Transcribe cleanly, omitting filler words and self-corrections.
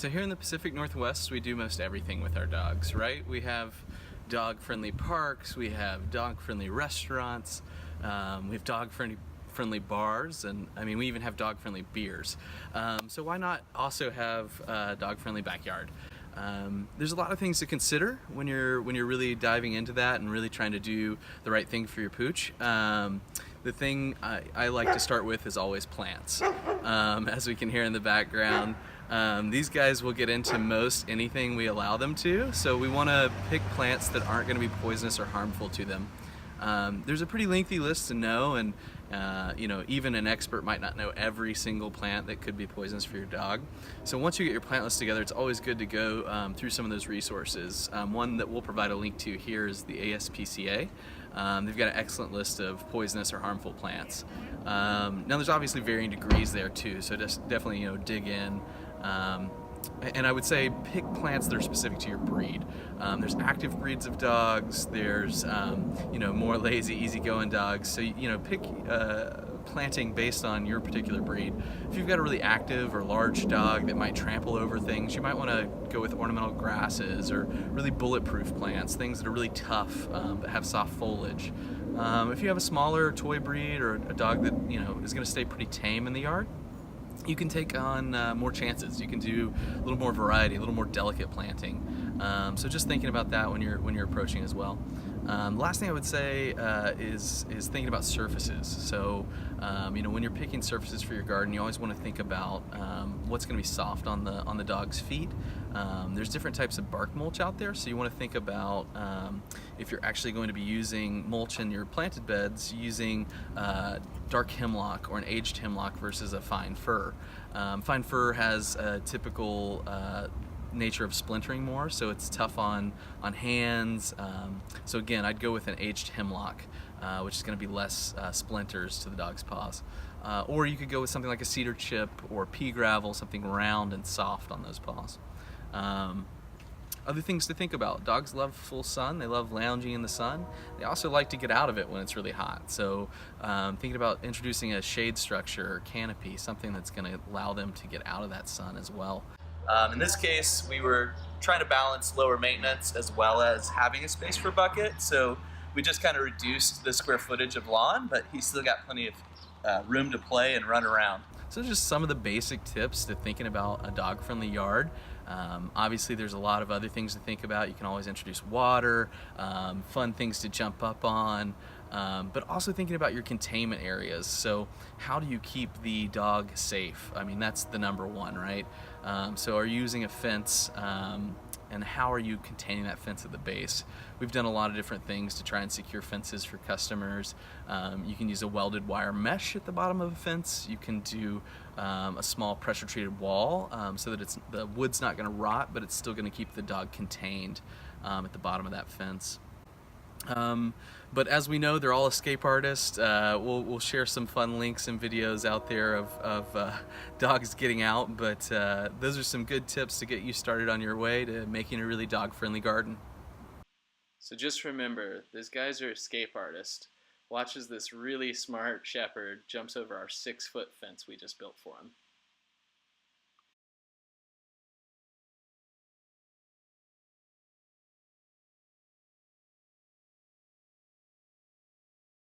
So here in the Pacific Northwest, we do most everything with our dogs, right? We have dog-friendly parks, we have dog-friendly restaurants, we have dog-friendly bars, and I mean, we even have dog-friendly beers. So why not also have a dog-friendly backyard? There's a lot of things to consider when you're really diving into that and really trying to do the right thing for your pooch. The thing I like to start with is always plants. As we can hear in the background, these guys will get into most anything we allow them to, so we want to pick plants that aren't going to be poisonous or harmful to them. There's a pretty lengthy list to know, and even an expert might not know every single plant that could be poisonous for your dog. So once you get your plant list together, it's always good to go through some of those resources. One that we'll provide a link to here is the ASPCA. They've got an excellent list of poisonous or harmful plants. Now there's obviously varying degrees there too, so just definitely dig in. And I would say pick plants that are specific to your breed. There's active breeds of dogs. There's more lazy, easygoing dogs. So pick planting based on your particular breed. If you've got a really active or large dog that might trample over things, you might want to go with ornamental grasses or really bulletproof plants, things that are really tough but have soft foliage. If you have a smaller toy breed or a dog that is going to stay pretty tame in the yard, you can take on more chances. You can do a little more variety, a little more delicate planting. So just thinking about that when you're approaching as well. The last thing I would say is thinking about surfaces. So when you're picking surfaces for your garden, you always want to think about what's going to be soft on the dog's feet. There's different types of bark mulch out there, so you want to think about if you're actually going to be using mulch in your planted beds, using dark hemlock or an aged hemlock versus a fine fir. Fine fir has a typical nature of splintering more, so it's tough on hands. So again, I'd go with an aged hemlock, which is going to be less splinters to the dog's paws. Or you could go with something like a cedar chip or pea gravel, something round and soft on those paws. Other things to think about: dogs love full sun, they love lounging in the sun. They also like to get out of it when it's really hot. So thinking about introducing a shade structure or canopy, something that's going to allow them to get out of that sun as well. In this case, we were trying to balance lower maintenance as well as having a space for bucket, so we just kind of reduced the square footage of lawn, but he's still got plenty of room to play and run around. So just some of the basic tips to thinking about a dog-friendly yard. Obviously there's a lot of other things to think about. You can always introduce water, fun things to jump up on, but also thinking about your containment areas. So how do you keep the dog safe? I mean, that's the number one, right? So are you using a fence, and how are you containing that fence at the base? We've done a lot of different things to try and secure fences for customers. You can use a welded wire mesh at the bottom of a fence. You can do a small pressure treated wall so that the wood's not going to rot, but it's still going to keep the dog contained at the bottom of that fence. But as we know, they're all escape artists. We'll share some fun links and videos out there of dogs getting out, but those are some good tips to get you started on your way to making a really dog-friendly garden. So just remember, these guys are escape artists. Watch as this really smart shepherd jumps over our 6-foot fence we just built for him.